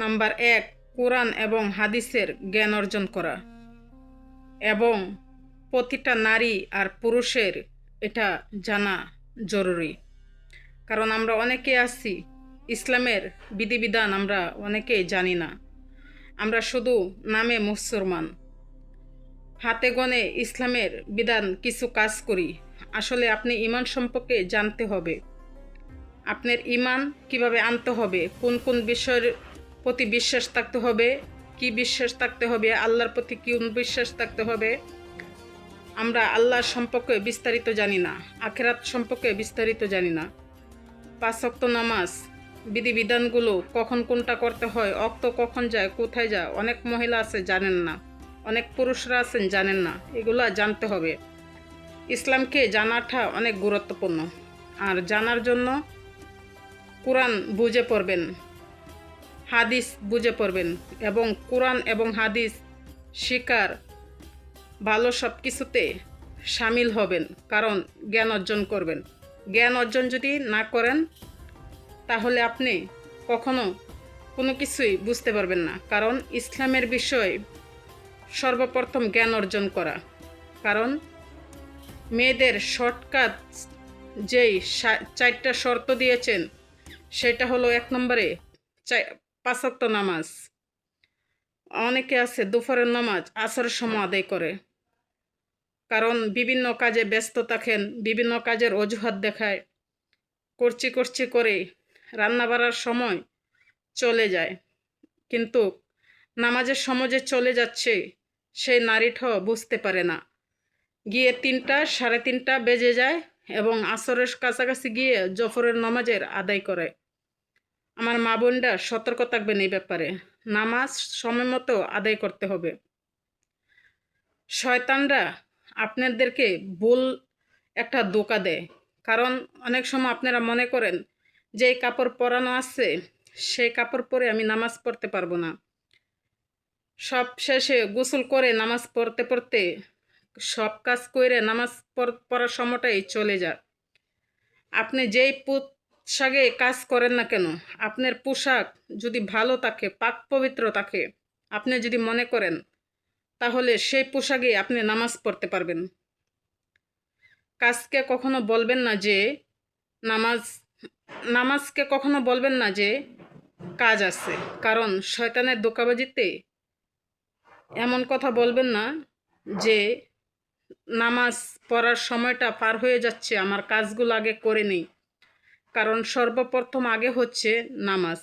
Number 1, কোরআন এবং হাদিসের জ্ঞান অর্জন করা, এবং প্রতিটা নারী আর পুরুষের এটা জানা জরুরি। কারণ আমরা অনেকে আছি ইসলামের বিধিবিধান আমরা অনেকেই জানি না। আমরা শুধু নামে মুসলমান, হাতে গণে ইসলামের বিধান কিছু কাজ করি। আসলে আপনি ঈমান সম্পর্কে জানতে হবে। আপনার ঈমান কিভাবে আনতে হবে, কোন কোন বিষয়ের প্রতি বিশ্বাস থাকতে হবে, কি বিশ্বাস থাকতে হবে, আল্লাহর প্রতি কোন বিশ্বাস থাকতে হবে। আমরা আল্লাহর সম্পর্কে বিস্তারিত জানি না, আখিরাত সম্পর্কে বিস্তারিত জানি না। 5 ওয়াক্ত নামাজ বিধিবিধানগুলো কখন কোনটা করতে হয়, অক্ত কখন যায়, কোথায় যায়, অনেক মহিলা আছে জানেন না, অনেক পুরুষরা আছেন জানেন না। এগুলো জানতে হবে। ইসলামকে জানাটা অনেক গুরুত্বপূর্ণ। আর জানার জন্য কোরআন বুঝে পড়বেন, হাদিস বুঝে পড়বেন, এবং কোরআন এবং হাদিস শিকার ভালো সব কিছুতে সামিল হবেন। কারণ জ্ঞান অর্জন করবেন। জ্ঞান অর্জন যদি না করেন তাহলে আপনি কখনো কোনো কিছুই বুঝতে পারবেন না। কারণ ইসলামের বিষয় সর্বপ্রথম জ্ঞান অর্জন করা। কারণ মেয়েদের শর্টকাট যেই 4টা শর্ত দিয়েছেন সেটা হলো 1 নম্বরে 5 ওয়াক্ত নামাজ। অনেকে আছে দুপুরের নামাজ আসরের সময় আদায় করে, কারণ বিভিন্ন কাজে ব্যস্ত থাকেন, বিভিন্ন কাজের অজুহাত দেখায়, করছি করে রান্না বাড়ার সময় চলে যায়। কিন্তু নামাজের সময় যে চলে যাচ্ছে সেই নারীটাও বুঝতে পারে না। গিয়ে 3টা, 3:30 বেজে যায় এবং আসরের কাছাকাছি গিয়ে জফরের নামাজের আদায় করে। আমার মা বোনরা সতর্ক থাকবেন এই ব্যাপারে। নামাজ সময় মতো আদায় করতে হবে। শয়তানরা আপনাদেরকে ভুল একটা ধোঁকা দেয়। কারণ অনেক সময় আপনারা মনে করেন যে কাপড় পরানো আছে সেই কাপড় পরে আমি নামাজ পড়তে পারবো না। সব শেষে গোসল করে নামাজ পড়তে পড়তে সব কাজ করে নামাজ পড়ার সময়টাই চলে যায়। আপনি যেই পোশাকে কাজ করেন না কেন, আপনার পোশাক যদি ভালো থাকে, পাক পবিত্র থাকে, আপনি যদি মনে করেন, তাহলে সেই পোশাকে আপনি নামাজ পড়তে পারবেন। কাজকে কখনো বলবেন না যে নামাজকে কখনো বলবেন না যে কাজ আছে। কারণ শয়তানের ধোঁকাবাজিতে এমন কথা বলবেন না যে নামাজ পড়ার সময়টা পার হয়ে যাচ্ছে, আমার কাজগুলো আগে করে নেই। কারণ সর্বপ্রথম আগে হচ্ছে নামাজ।